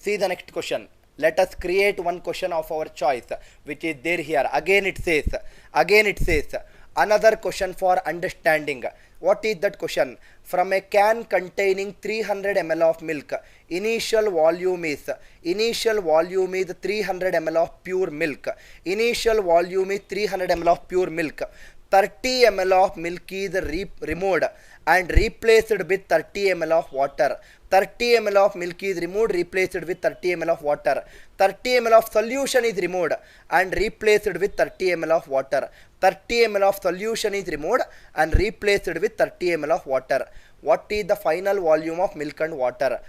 See the next question. Let us create one question of our choice, which is there here. Again it says, another question for understanding. What is that question? From a can containing 300 ml of milk, initial volume is 300 ml of pure milk. Initial volume is 300 ml of pure milk. 30 ml of milk is removed and replaced with 30 ml of water. 30 ml of milk is removed, replaced with 30 ml of water. 30 ml of solution is removed and replaced with 30 ml of water. 30 ml of solution is removed and replaced with 30 ml of water. What is the final volume of milk and water?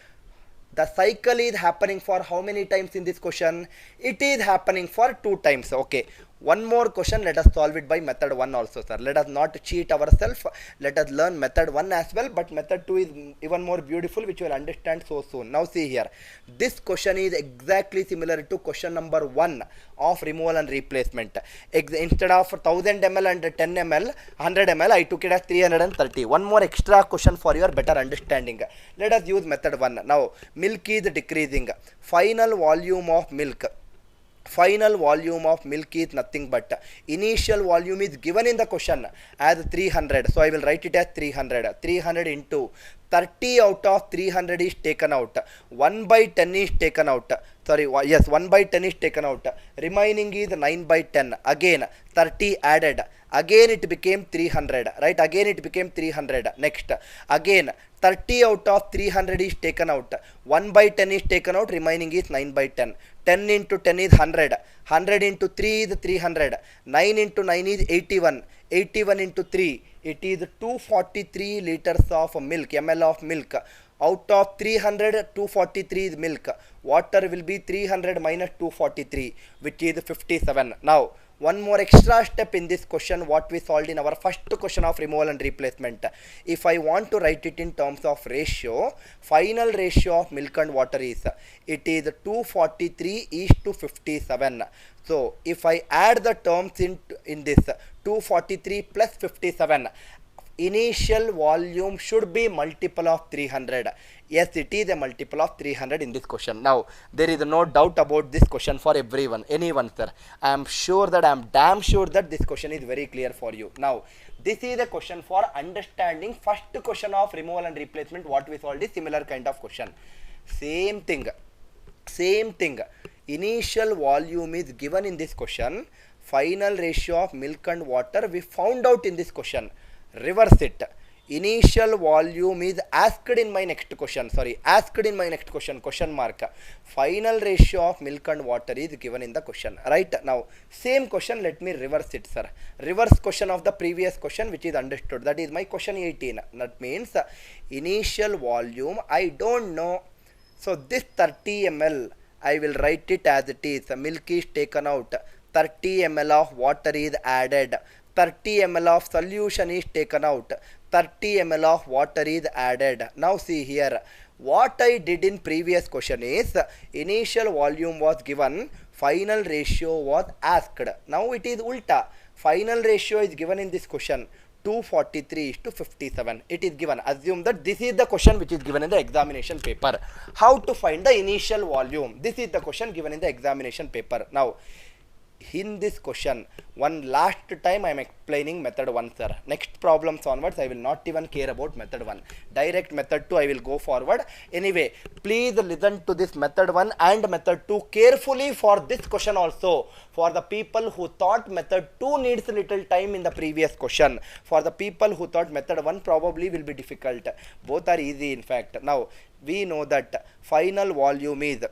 The cycle is happening for how many times in this question? It is happening for 2 times. Okay. One more question, let us solve it by method 1 also, sir. Let us not cheat ourselves. Let us learn method 1 as well, but method 2 is even more beautiful, which you will understand so soon. Now see here. This question is exactly similar to question number 1 of removal and replacement. Instead of 1000 ml and 10 ml, 100 ml, I took it as 330. One more extra question for your better understanding. Let us use method 1. Now, milk is decreasing. Final volume of milk. Final volume of milk is nothing but initial volume is given in the question as 300. So I will write it as 300. 300 into 30 out of 300 is taken out. 1 by 10 is taken out. Sorry, yes, 1 by 10 is taken out. Remaining is 9 by 10. Again, 30 added. Again it became 300. Right? Again it became 300. Next. Again, 30 out of 300 is taken out. 1 by 10 is taken out. Remaining is 9 by 10. 10 into 10 is 100. 100 into 3 is 300. 9 into 9 is 81. 81 into 3. It is 243 liters of milk, ml of milk. Out of 300, 243 is milk. Water will be 300 minus 243, which is 57. Now, one more extra step in this question, what we solved in our first question of removal and replacement. If I want to write it in terms of ratio, final ratio of milk and water is, it is 243 is to 57. So, if I add the terms in this, 243 plus 57, initial volume should be multiple of 300. Yes, it is a multiple of 300 in this question. Now, there is no doubt about this question for everyone, anyone, sir. I am damn sure that this question is very clear for you. Now, this is a question for understanding first question of removal and replacement. What we solved is similar kind of question. Same thing. Initial volume is given in this question. Final ratio of milk and water we found out in this question. Reverse it. Initial volume is asked in my next question. Question mark. Final ratio of milk and water is given in the question. Right? Now, same question, let me reverse it, sir. Reverse question of the previous question, which is understood. That is my question 18. That means initial volume, I don't know. So, this 30 ml, I will write it as it is. Milk is taken out. 30 ml of water is added. 30 ml of solution is taken out. 30 ml of water is added. Now see here, what I did in previous question is, initial volume was given, final ratio was asked. Now it is ulta. Final ratio is given in this question, 243 is to 57. It is given. Assume that this is the question which is given in the examination paper. How to find the initial volume? This is the question given in the examination paper. Now, in this question, one last time I am explaining method 1, sir. Next problems onwards, I will not even care about method 1. Direct method 2, I will go forward. Anyway, please listen to this method 1 and method 2 carefully for this question also. For the people who thought method 2 needs little time in the previous question. For the people who thought method 1 probably will be difficult. Both are easy in fact. Now, we know that final volume is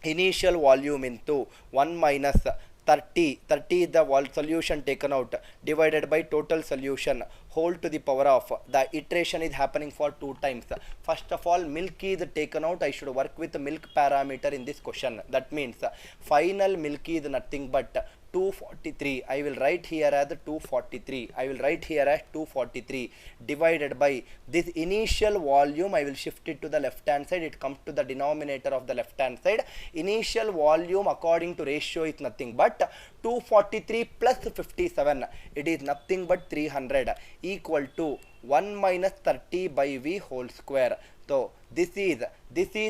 initial volume into 1 minus 30 is the solution taken out divided by total solution whole to the power of, the iteration is happening for 2 times. First of all, milk is taken out. I should work with the milk parameter in this question. That means final milk is nothing but 243. I will write here as 243. Divided by this initial volume. I will shift it to the left hand side. It comes to the denominator of the left hand side. Initial volume according to ratio is nothing but 243 plus 57. It is nothing but 300 equal to 1 minus 30 by V whole square. So this is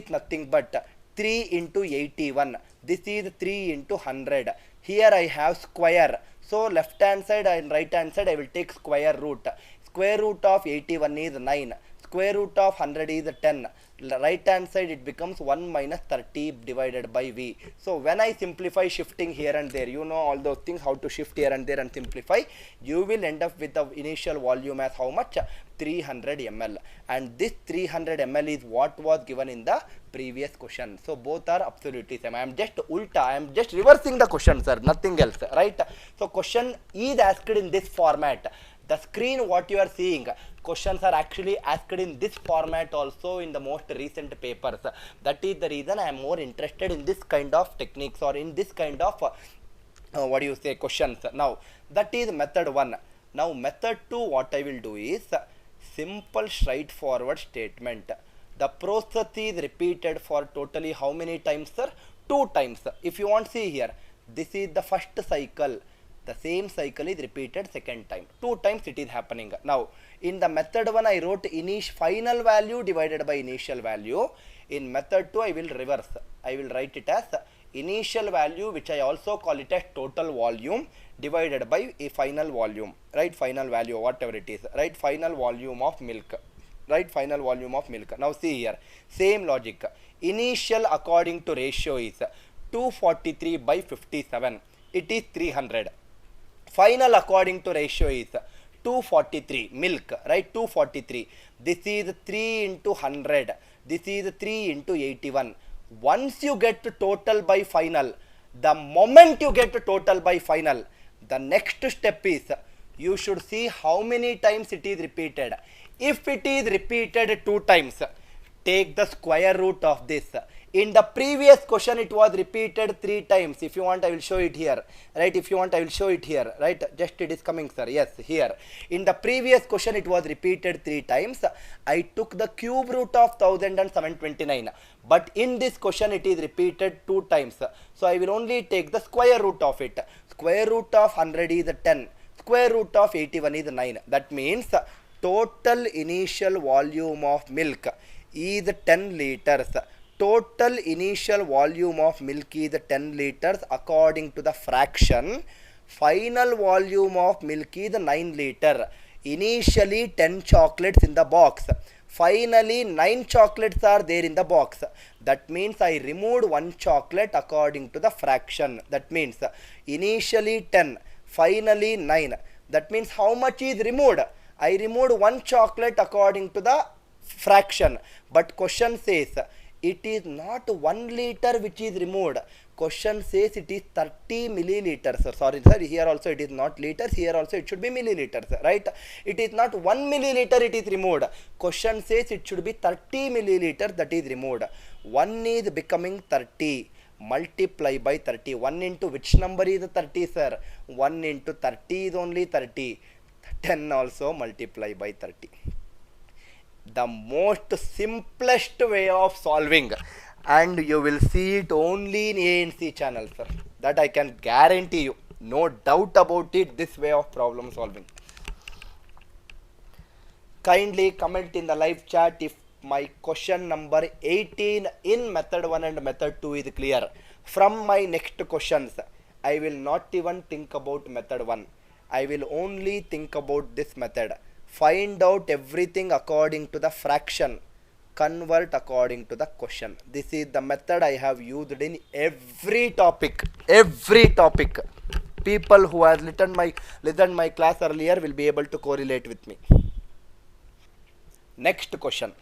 nothing but 3 into 81. This is 3 into 100. Here I have square. So left hand side and right hand side I will take square root. Square root of 81 is 9. Square root of 100 is 10. Right hand side it becomes 1 minus 30 divided by V. So when I simplify shifting here and there, you know all those things, how to shift here and there and simplify, you will end up with the initial volume as how much? 300 ml. And this 300 ml is what was given in the previous question. So both are absolutely same. I am just ulta, I am just reversing the question, sir, nothing else, right? So question is asked in this format. The screen what you are seeing, questions are actually asked in this format also in the most recent papers. That is the reason I am more interested in this kind of techniques or in this kind of questions. Now that is method 1. Now method 2, what I will do is simple straightforward statement. The process is repeated for totally how many times, sir? 2 times. If you want to see here, this is the first cycle. The same cycle is repeated second time. 2 times it is happening. Now, in the method 1, I wrote final value divided by initial value. In method 2, I will reverse. I will write it as initial value, which I also call it as total volume, divided by a final volume. Right? Final value, whatever it is. Right? Final volume of milk. Right? Final volume of milk. Now, see here. Same logic. Initial according to ratio is 243 by 57. It is 300. Final according to ratio is 243 milk, right? 243. This is 3 into 100. This is 3 into 81. Once you get total by final, the moment you get total by final, the next step is you should see how many times it is repeated. If it is repeated 2 times, take the square root of this. In the previous question, it was repeated 3 times. If you want, I will show it here. Right? If you want, I will show it here. Right? Just it is coming, sir. Yes, here. In the previous question, it was repeated 3 times. I took the cube root of 1729. But in this question, it is repeated 2 times. So I will only take the square root of it. Square root of 100 is 10. Square root of 81 is 9. That means total initial volume of milk is 10 liters. Total initial volume of milk is 10 liters according to the fraction. Final volume of milk is 9 liter. Initially 10 chocolates in the box. Finally 9 chocolates are there in the box. That means I removed 1 chocolate according to the fraction. That means initially 10, finally 9. That means how much is removed? I removed 1 chocolate according to the fraction. But question says it is not 1 liter which is removed. Question says it is 30 milliliters. Sorry, sir. Here also it is not liters. Here also it should be milliliters. Right? It is not 1 milliliter it is removed. Question says it should be 30 milliliters that is removed. 1 is becoming 30. Multiply by 30. 1 into which number is 30, sir? 1 into 30 is only 30. 10 also multiply by 30. The most simplest way of solving, and you will see it only in A&C channel, sir. That I can guarantee you. No doubt about it, this way of problem solving. Kindly comment in the live chat if my question number 18 in method 1 and method 2 is clear. From my next questions, I will not even think about method 1. I will only think about this method. Find out everything according to the fraction. Convert according to the question. This is the method I have used in every topic. Every topic. People who have listened my class earlier will be able to correlate with me. Next question.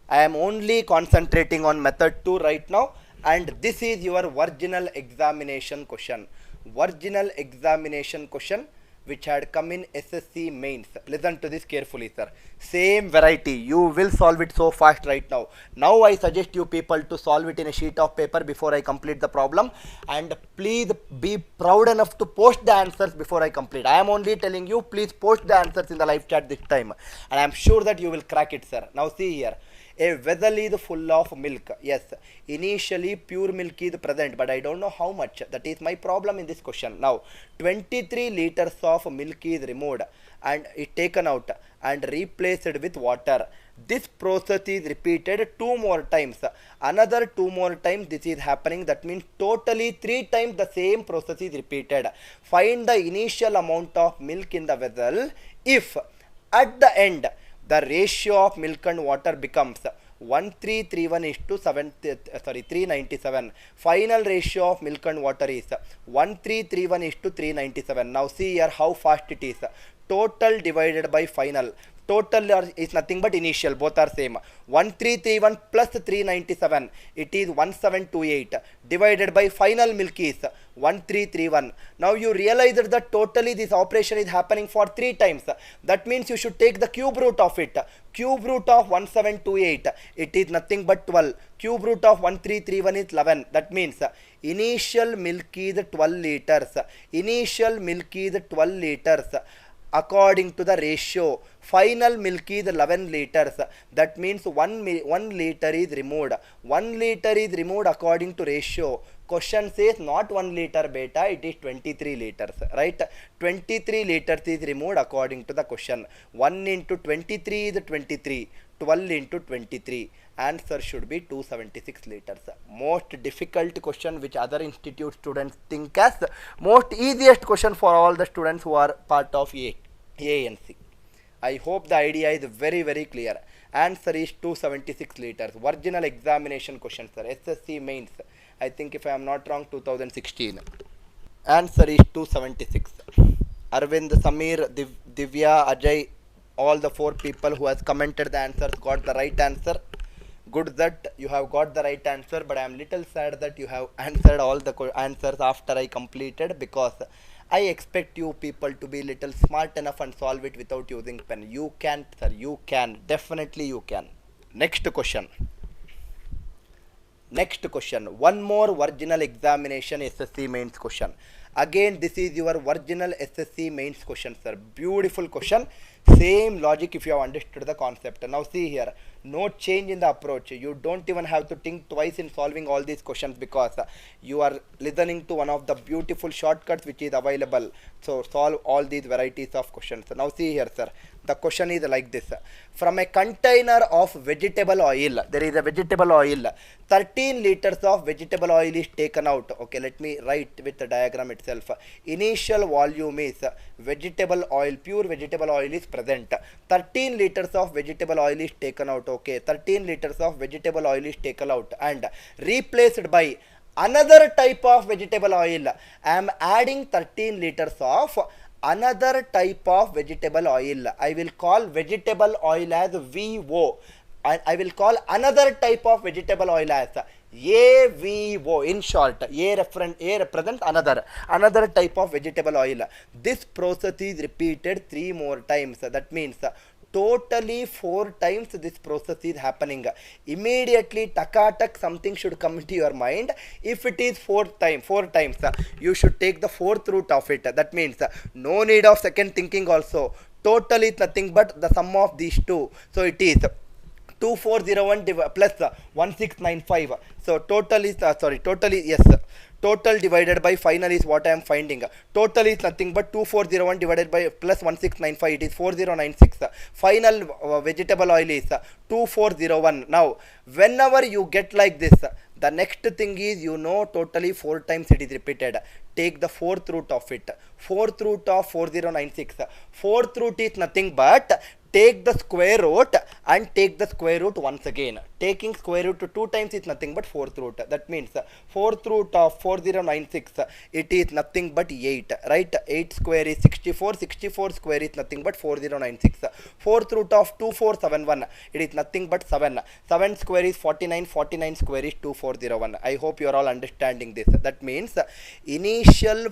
I am only concentrating on method 2 right now, and this is your original examination question. Original examination question which had come in SSC mains. Listen to this carefully, sir. Same variety. You will solve it so fast right now. Now I suggest you people to solve it in a sheet of paper before I complete the problem. And please be proud enough to post the answers before I complete. I am only telling you, please post the answers in the live chat this time. And I am sure that you will crack it, sir. Now see here. A vessel is full of milk. Yes, initially pure milk is present, but I don't know how much. That is my problem in this question. Now, 23 liters of milk is removed and it taken out and replaced with water. This process is repeated 2 more times. Another 2 more times this is happening. That means totally 3 times the same process is repeated. Find the initial amount of milk in the vessel if at the end the ratio of milk and water becomes 1331 is to 397. Final ratio of milk and water is 1331 is to 397. Now see here how fast it is. Total divided by final. Total is nothing but initial, both are same. 1331 plus 397, it is 1728, divided by final milk is 1331. Now you realize that totally this operation is happening for 3 times. That means you should take the cube root of it. Cube root of 1728, it is nothing but 12. Cube root of 1331 is 11. That means initial milk is 12 liters. Initial milk is 12 liters. According to the ratio, final milk is 11 liters. That means 1 liter is removed. 1 liter is removed according to ratio. Question says not 1 liter beta, it is 23 liters, right? 23 liters is removed according to the question. 1 into 23 is 23. 12 into 23. Answer should be 276 liters. Most difficult question which other institute students think as most easiest question for all the students who are part of A and C. I hope the idea is very clear. Answer is 276 liters. Original examination question, sir. SSC mains. I think if I am not wrong, 2016. Answer is 276. Arvind, Samir, Divya, Ajay, all the 4 people who has commented the answers got the right answer. Good that you have got the right answer, but I am little sad that you have answered all the answers after I completed, because I expect you people to be little smart enough and solve it without using pen. You can, sir, you can. Definitely you can. Next question. Next question. One more original examination SSC mains question. Again, this is your original SSC mains question, sir. Beautiful question. Same logic if you have understood the concept. Now see here. No change in the approach. You don't even have to think twice in solving all these questions, because you are listening to one of the beautiful shortcuts which is available. So solve all these varieties of questions. Now see here, sir. The question is like this. From a container of vegetable oil, there is a vegetable oil. 13 liters of vegetable oil is taken out. Okay, let me write with the diagram itself. Initial volume is vegetable oil, pure vegetable oil is present. 13 liters of vegetable oil is taken out. Okay, 13 liters of vegetable oil is taken out and replaced by another type of vegetable oil. I am adding 13 liters of another type of vegetable oil. I will call vegetable oil as VO. I will call another type of vegetable oil as AVO. In short, A represents another type of vegetable oil. This process is repeated 3 more times. That means totally 4 times this process is happening. Immediately takatak something should come into your mind. If it is 4 times, you should take the 4th root of it. That means no need of second thinking also. Total is nothing but the sum of these two. So it is 2401 plus 1695. So total is total divided by final is what I am finding. Total is nothing but 2401 divided by plus 1695. It is 4096. Final vegetable oil is 2401. Now, whenever you get like this, the next thing is, totally 4 times it is repeated. Take the 4th root of it. 4th root of 4096. 4th root is nothing but take the square root and take the square root once again. Taking square root 2 times is nothing but 4th root. That means 4th root of 4096, it is nothing but 8, right? 8 square is 64, 64 square is nothing but 4096. 4th root of 2471, it is nothing but 7. 7 square is 49, 49 square is 2401. I hope you are all understanding this. That means initial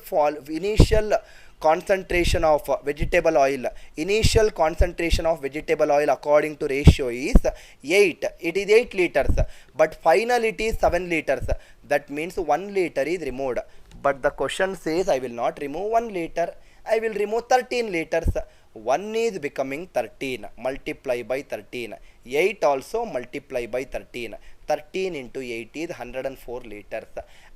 concentration of vegetable oil, initial concentration of vegetable oil according to ratio is 8. It is 8 liters, but final it is 7 liters. That means 1 liter is removed. But the question says I will not remove 1 liter, I will remove 13 liters. 1 is becoming 13, multiply by 13. 8 also multiply by 13. 13 into 8 is 104 liters.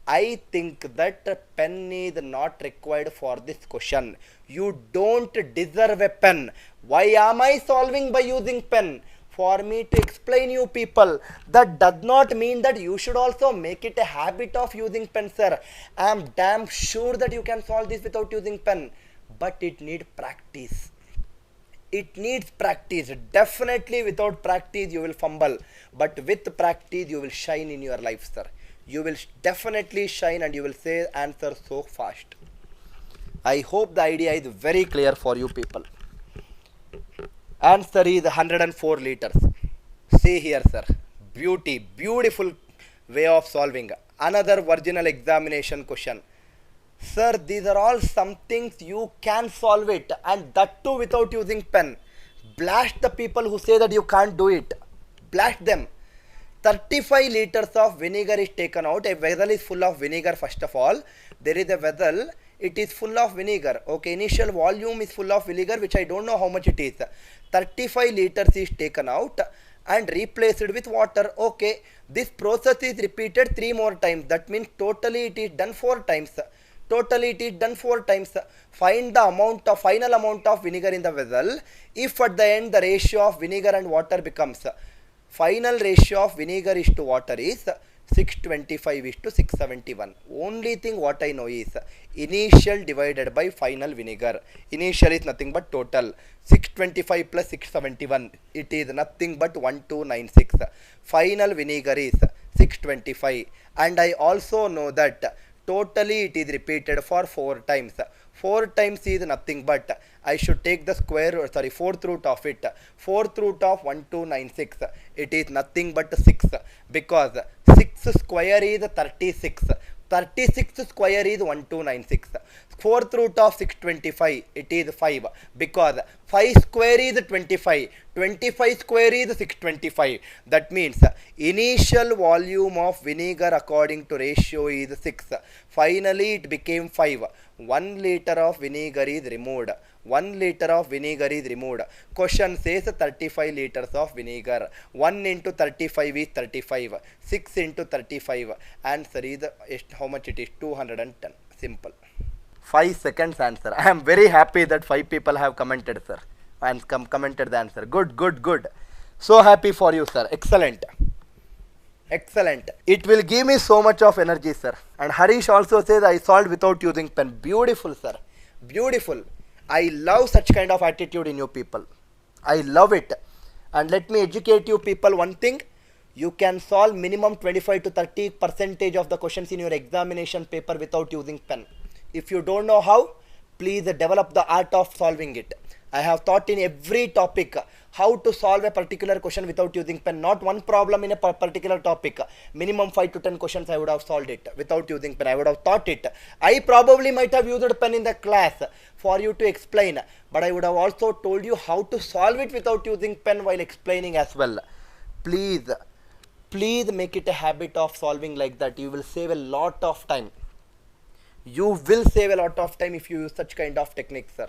I think that pen is not required for this question. You don't deserve a pen. Why am I solving by using pen? for me to explain you people. That does not mean that you should also make it a habit of using pen, sir. I am damn sure that you can solve this without using pen, but it needs practice. It needs practice. Definitely without practice you will fumble, but with practice you will shine in your life, sir. You will definitely shine and you will say answer so fast. I hope the idea is very clear for you people. Answer is 104 liters. See here, sir. Beautiful way of solving. Another original examination question. Sir, these are all some things you can solve it, and that too without using pen. Blast the people who say that you can't do it. Blast them. 35 liters of vinegar is taken out. A vessel is full of vinegar. First of all, there is a vessel. It is full of vinegar. Okay, initial volume is full of vinegar, which I don't know how much it is. 35 liters is taken out and replaced with water. Okay, this process is repeated 3 more times. That means totally it is done 4 times. Totally it is done 4 times. Find the final amount of vinegar in the vessel. If at the end the ratio of vinegar and water becomes, final ratio of vinegar is to water is 625 is to 671. Only thing what I know is initial divided by final vinegar. Initial is nothing but total. 625 plus 671. It is nothing but 1296. Final vinegar is 625. And I also know that totally it is repeated for 4 times. 4 times is nothing but I should take the fourth root of it. Fourth root of 1296. It is nothing but 6, because 6 square is 36. 36 square is 1296. Fourth root of 625, it is 5, because 5 square is 25. 25 square is 625. That means initial volume of vinegar according to ratio is 6. Finally it became 5. 1 liter of vinegar is removed. 1 liter of vinegar is removed. Question says 35 liters of vinegar. 1 into 35 is 35. 6 into 35. Answer is how much it is? 210. Simple. 5 seconds answer. I am very happy that 5 people have commented, sir, and commented the answer. Good. So happy for you, sir. Excellent. It will give me so much of energy, sir. And Harish also says I solved without using pen. Beautiful, sir. Beautiful. I love such kind of attitude in you people. I love it. And let me educate you people one thing. You can solve minimum 25 to 30% of the questions in your examination paper without using pen. If you don't know how, please develop the art of solving it. I have taught in every topic how to solve a particular question without using pen. Not one problem in a particular topic. Minimum 5 to 10 questions I would have solved it without using pen. I would have taught it. I probably might have used pen in the class for you to explain, but I would have also told you how to solve it without using pen while explaining as well. Please make it a habit of solving like that. You will save a lot of time. You will save a lot of time if you use such kind of techniques, sir.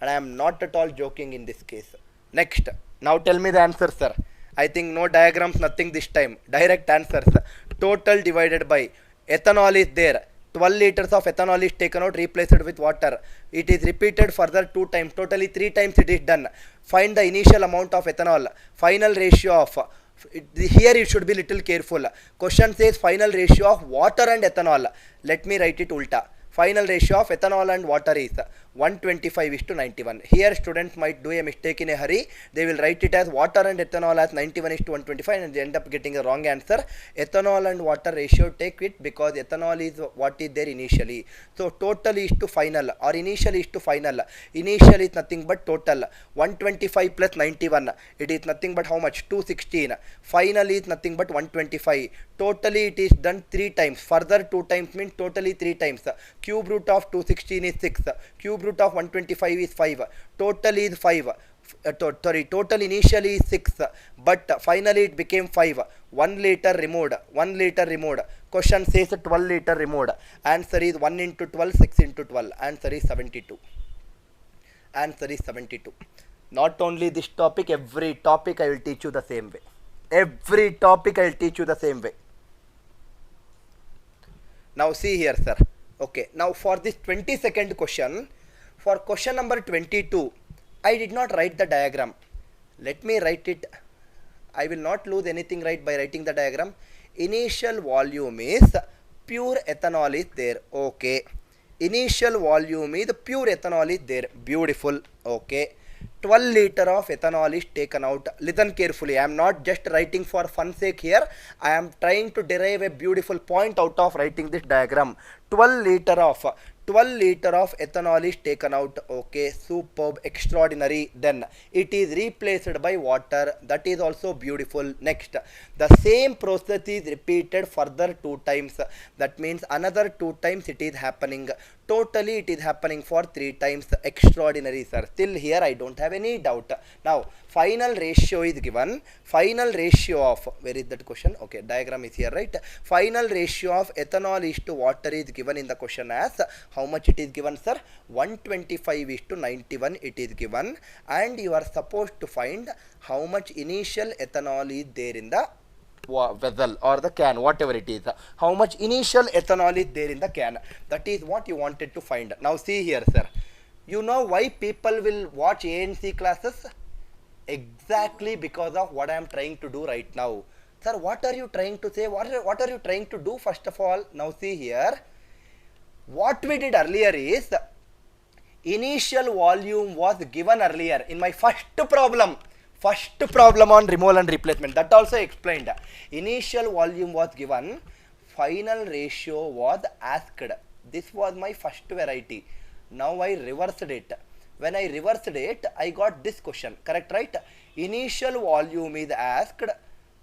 And I am not at all joking in this case. Next. Now tell me the answer, sir. I think no diagrams, nothing this time. Direct answers. Total divided by ethanol is there. 12 liters of ethanol is taken out, replaced with water. It is repeated further 2 times. Totally 3 times it is done. Find the initial amount of ethanol. Final ratio of... Here you should be little careful. Question says final ratio of water and ethanol. Let me write it ulta. Final ratio of ethanol and water is 125 is to 91. Here students might do a mistake in a hurry. They will write it as water and ethanol as 91 is to 125 and they end up getting a wrong answer. Ethanol and water ratio, take it because ethanol is what is there initially. So total is to final or initial is to final. Initial is nothing but total. 125 plus 91. It is nothing but how much? 216. Final is nothing but 125. Totally it is done 3 times. Further 2 times means totally 3 times. Cube root of 216 is 6. Cube root of 125 is 5. Total is 5. Total initially is 6. But finally it became 5. 1 liter removed. 1 liter removed. Question says 12 liter removed. Answer is 1 into 12, 6 into 12. Answer is 72. Answer is 72. Not only this topic, every topic I will teach you the same way. Every topic I will teach you the same way. Now see here, sir. Okay, now for this 22nd question, for question number 22, I did not write the diagram. Let me write it I will not lose anything, right, by writing the diagram. Initial volume is pure ethanol is there. Okay. Initial volume is pure ethanol is there. Beautiful. Okay. 12 liter of ethanol is taken out. Listen carefully. I am not just writing for fun sake here. I am trying to derive a beautiful point out of writing this diagram. 12 liter of ethanol is taken out. Okay, superb, extraordinary. Then it is replaced by water. That is also beautiful. Next, the same process is repeated further 2 times. That means another 2 times it is happening. Totally it is happening for 3 times. Extraordinary, sir. Still here I don't have any doubt. Now final ratio is given. Final ratio of, where is that question? Okay, diagram is here, right? Final ratio of ethanol is to water is given in the question as how much it is given, sir? 125 is to 91 it is given, and you are supposed to find how much initial ethanol is there in the vessel or the can, whatever it is. How much initial ethanol is there in the can? That is what you wanted to find. Now see here, sir. You know why people will watch ANC classes? Exactly because of what I am trying to do right now. Sir, what are you trying to say? What are you trying to do first of all? Now see here. What we did earlier is, initial volume was given earlier in my first problem on removal and replacement. That also explained. Initial volume was given, final ratio was asked. This was my first variety. Now I reversed it. When I reversed it, I got this question. Correct, right? Initial volume is asked,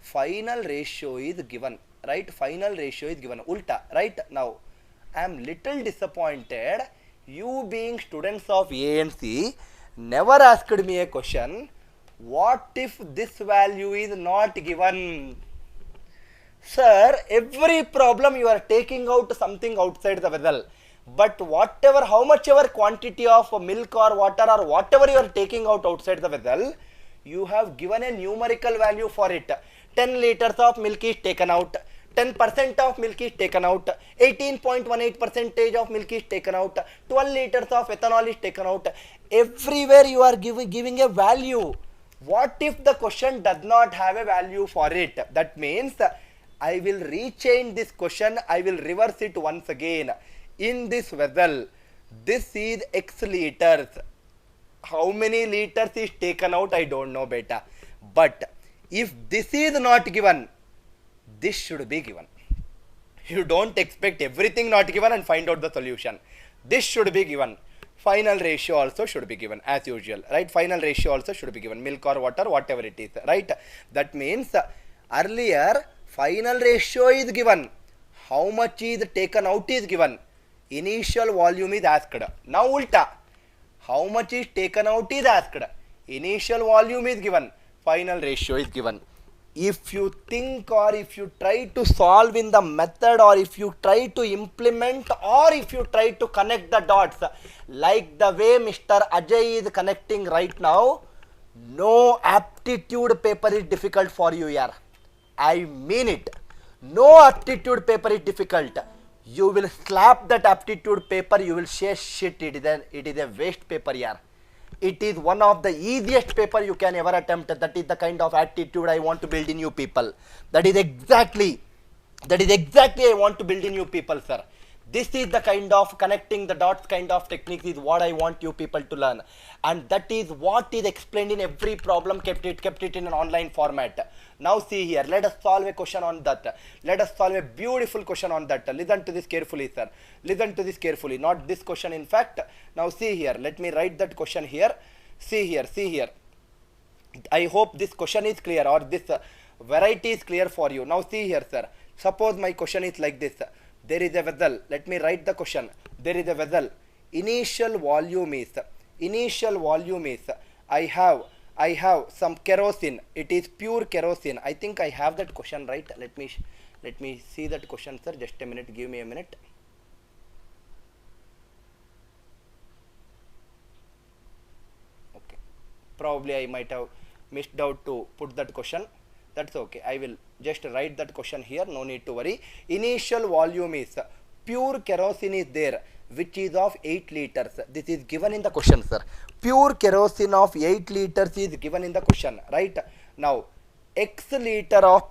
final ratio is given. Right? Final ratio is given. Ulta. Right? Now I am little disappointed. You being students of ANC never asked me a question. What if this value is not given? Sir, every problem you are taking out something outside the vessel. But whatever, how much ever quantity of milk or water or whatever you are taking out outside the vessel, you have given a numerical value for it. 10 liters of milk is taken out. 10% of milk is taken out, 18.18% of milk is taken out, 12 liters of ethanol is taken out. Everywhere you are giving a value. What if the question does not have a value for it? That means I will rechange this question, I will reverse it once again. In this vessel, this is X liters. How many liters is taken out? I don't know, beta. But if this is not given, this should be given. You don't expect everything not given and find out the solution. This should be given. Final ratio also should be given as usual, right? Final ratio also should be given. Milk or water, whatever it is, right? That means earlier final ratio is given. How much is taken out is given. Initial volume is asked. Now ulta. How much is taken out is asked. Initial volume is given. Final ratio is given. If you think or if you try to solve in the method, or if you try to implement, or if you try to connect the dots like the way Mr. Ajay is connecting right now, no aptitude paper is difficult for you here. I mean it. No aptitude paper is difficult. You will slap that aptitude paper, you will say shit, it is a waste paper here. It is one of the easiest paper you can ever attempt. That is the kind of attitude I want to build in you people. That is exactly I want to build in you people, sir. This is the kind of connecting the dots kind of techniques is what I want you people to learn. And that is what is explained in every problem, kept it in an online format. Now see here, let us solve a question on that. Let us solve a beautiful question on that. Listen to this carefully, sir. Listen to this carefully, not this question in fact. Now see here, let me write that question here. See here. I hope this question is clear, or this variety is clear for you. Now see here, sir. Suppose my question is like this. There is a vessel. Let me write the question. There is a vessel. Initial volume is. I have some kerosene. It is pure kerosene. I think I have that question right. Let me see that question, sir. Just a minute. Give me a minute. Okay. Probably I might have missed out to put that question. That's okay. I will just write that question here. No need to worry. Initial volume is pure kerosene is there, which is of 8 liters. This is given in the question, sir. Pure kerosene of 8 liters is given in the question, right? Now, X liter of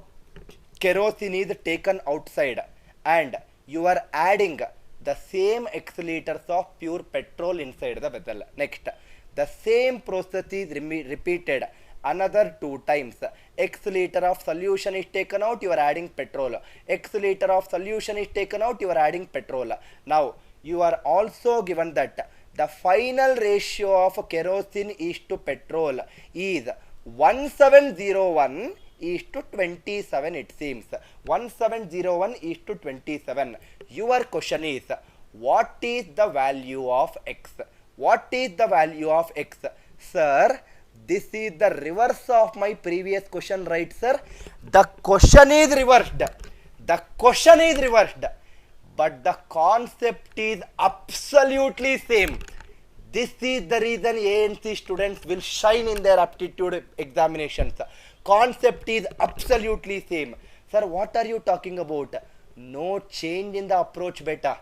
kerosene is taken outside and you are adding the same X liters of pure petrol inside the vessel. Next, the same process is repeated another 2 times. X liter of solution is taken out, you are adding petrol. X liter of solution is taken out, you are adding petrol. Now, you are also given that the final ratio of kerosene is to petrol is 1701 is to 27, it seems. 1701 is to 27. Your question is, what is the value of X? What is the value of X? Sir, this is the reverse of my previous question, right, sir? The question is reversed. The question is reversed. But the concept is absolutely same. This is the reason ANC students will shine in their aptitude examinations. Concept is absolutely same. Sir, what are you talking about? No change in the approach, beta.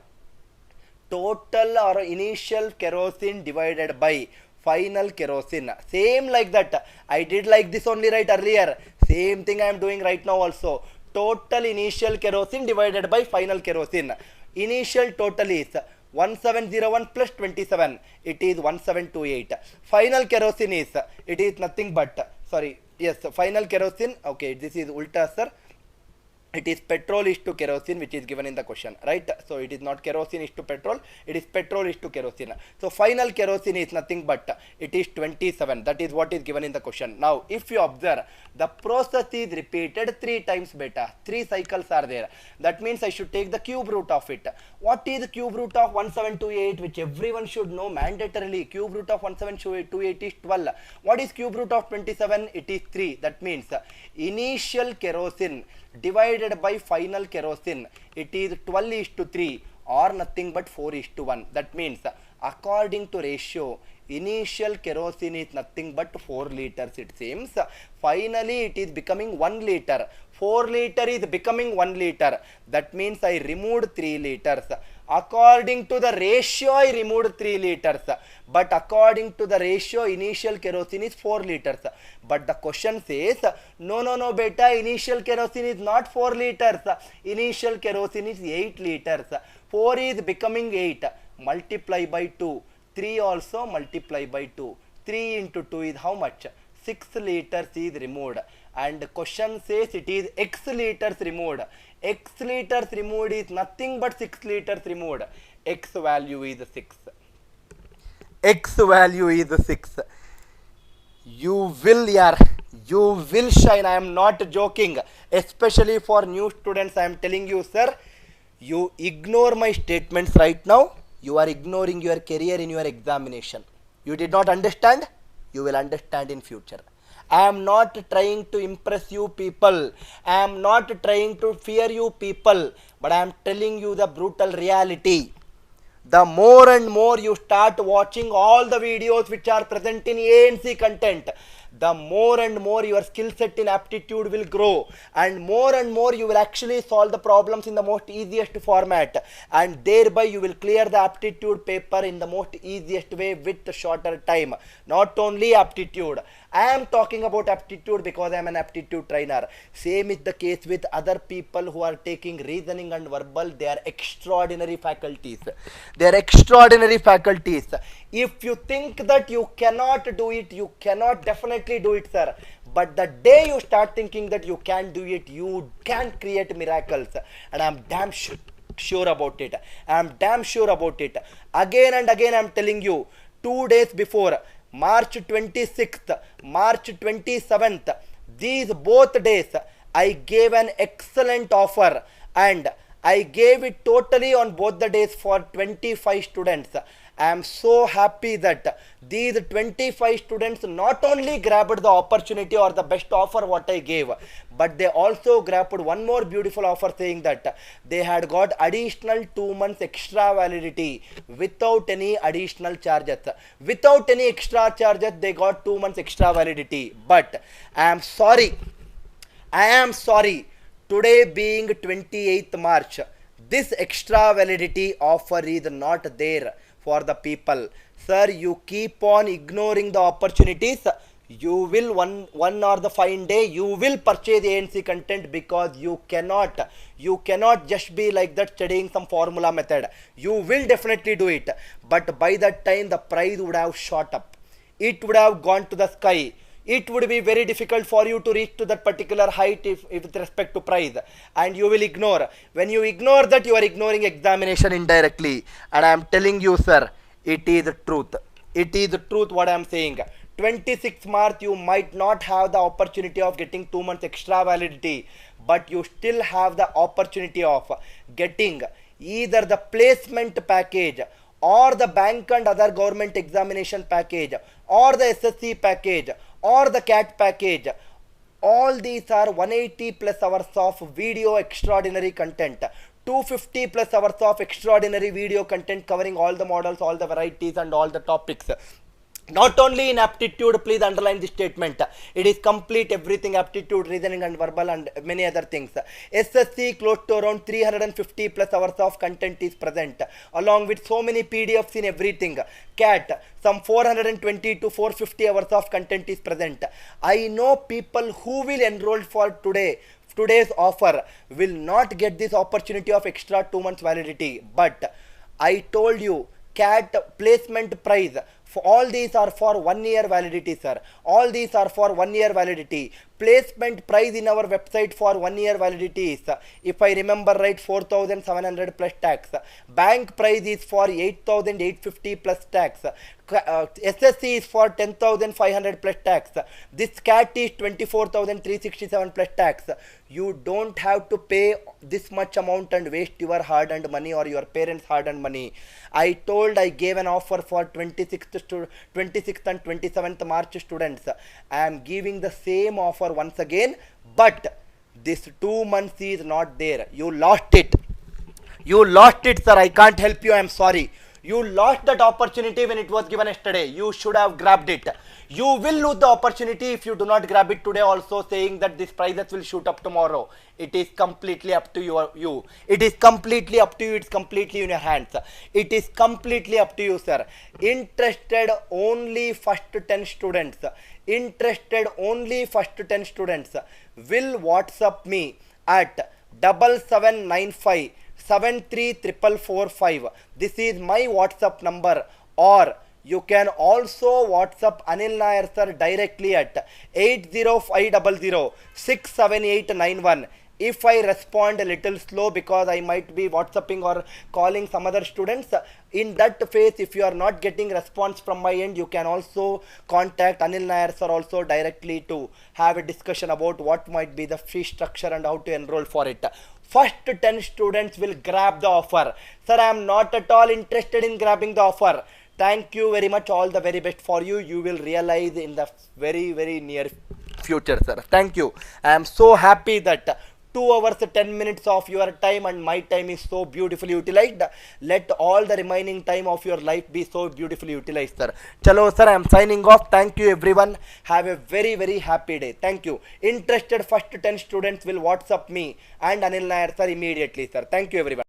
Total or initial kerosene divided by final kerosene. Same like that. I did like this only right earlier. Same thing I am doing right now also. Total initial kerosene divided by final kerosene. Initial total is 1701 plus 27. It is 1728. Final kerosene is, it is nothing but, sorry, yes, final kerosene, okay, this is ulta, sir. It is petrol is to kerosene, which is given in the question, right? So it is not kerosene is to petrol, it is petrol is to kerosene. So final kerosene is nothing but it is 27. That is what is given in the question. Now, if you observe, the process is repeated 3 times, beta. 3 cycles are there. That means I should take the cube root of it. What is the cube root of 1728, which everyone should know mandatorily? Cube root of 1728 is 12. What is cube root of 27? It is 3. That means initial kerosene divided by final kerosene, it is 12 is to 3 or nothing but 4 is to 1. That means according to ratio, initial kerosene is nothing but 4 liters, it seems. Finally, it is becoming 1 liter. 4 liter is becoming 1 liter. That means I removed 3 liters. According to the ratio, I removed 3 liters. But according to the ratio, initial kerosene is 4 liters. But the question says, no, beta, initial kerosene is not 4 liters. Initial kerosene is 8 liters. 4 is becoming 8. Multiply by 2. 3 also multiply by 2. 3 into 2 is how much? 6 liters is removed. And the question says it is X liters removed. X liters removed is nothing but 6 liters removed. X value is 6. X value is 6. You will shine. I am not joking. Especially for new students, I am telling you, sir. You ignore my statements right now. You are ignoring your career in your examination. You did not understand? You will understand in future. I am not trying to impress you people. I am not trying to fear you people. But I am telling you the brutal reality. The more and more you start watching all the videos which are present in ANC content, the more and more your skill set in aptitude will grow, and more you will actually solve the problems in the most easiest format, and thereby you will clear the aptitude paper in the most easiest way with shorter time. Not only aptitude, I am talking about aptitude because I am an aptitude trainer. Same is the case with other people who are taking reasoning and verbal. They are extraordinary faculties. They are extraordinary faculties. If you think that you cannot do it, you cannot definitely do it, sir. But the day you start thinking that you can do it, you can create miracles. And I am damn sure about it. I am damn sure about it. Again and again I am telling you, 2 days before, March 26th, March 27th, these both days, I gave an excellent offer, and I gave it totally on both the days for 25 students. I am so happy that these 25 students not only grabbed the opportunity or the best offer what I gave, but they also grabbed one more beautiful offer saying that they had got additional 2 months extra validity without any additional charges. Without any extra charges, they got 2 months extra validity. But I am sorry, today being 28th March, this extra validity offer is not there for the people. Sir, you keep on ignoring the opportunities. you will one or the fine day you will purchase ANC content, because you cannot just be like that studying some formula method. You will definitely do it, but by that time the price would have shot up, it would have gone to the sky. It would be very difficult for you to reach to that particular height if with respect to price, and you will ignore. When you ignore that, you are ignoring examination indirectly. And I am telling you, sir, it is truth. It is truth what I am saying. 26 March you might not have the opportunity of getting 2 months extra validity, but you still have the opportunity of getting either the placement package or the bank and other government examination package or the SSC package or the CAT package. All these are 180 plus hours of video extraordinary content, 250 plus hours of extraordinary video content covering all the models, all the varieties and all the topics. Not only in aptitude, please underline this statement, it is complete everything, aptitude, reasoning and verbal and many other things. SSC close to around 350 plus hours of content is present, along with so many PDFs in everything. CAT, some 420 to 450 hours of content is present. I know people who will enroll for today's offer will not get this opportunity of extra 2 months validity, but I told you, CAT placement price, for all these are for 1 year validity, sir. All these are for 1 year validity. Placement price in our website for 1 year validity is, if I remember right, 4,700 plus tax. Bank price is for 8,850 plus tax. SSC is for 10,500 plus tax. This CAT is 24,367 plus tax. You don't have to pay this much amount and waste your hard earned money or your parents' hard earned money. I gave an offer for 26th and 27th March students. I am giving the same offer once again, but this 2 months is not there. You lost it. You lost it, sir. I can't help you. I am sorry. You lost that opportunity when it was given yesterday. You should have grabbed it. You will lose the opportunity if you do not grab it today also, saying that this prices will shoot up tomorrow. It is completely up to you. It is completely up to you. It's completely in your hands. It is completely up to you, sir. Interested only first 10 students. Interested only first 10 students will WhatsApp me at 7795 734445. This is my WhatsApp number, or you can also WhatsApp Anil Nair sir directly at 80500 67891. If I respond a little slow because I might be WhatsApping or calling some other students, in that phase, if you are not getting response from my end, you can also contact Anil Nair sir also directly to have a discussion about what might be the fee structure and how to enroll for it. First 10 students will grab the offer. Sir, I am not at all interested in grabbing the offer. Thank you very much. All the very best for you. You will realize in the very, very near future, sir. Thank you. I am so happy that 2 hours 10 minutes of your time and my time is so beautifully utilized. Let all the remaining time of your life be so beautifully utilized, sir. Chalo, sir, I am signing off. Thank you, everyone. Have a very, very happy day. Thank you. Interested first 10 students will WhatsApp me and Anil Nair sir immediately, sir. Thank you, everyone.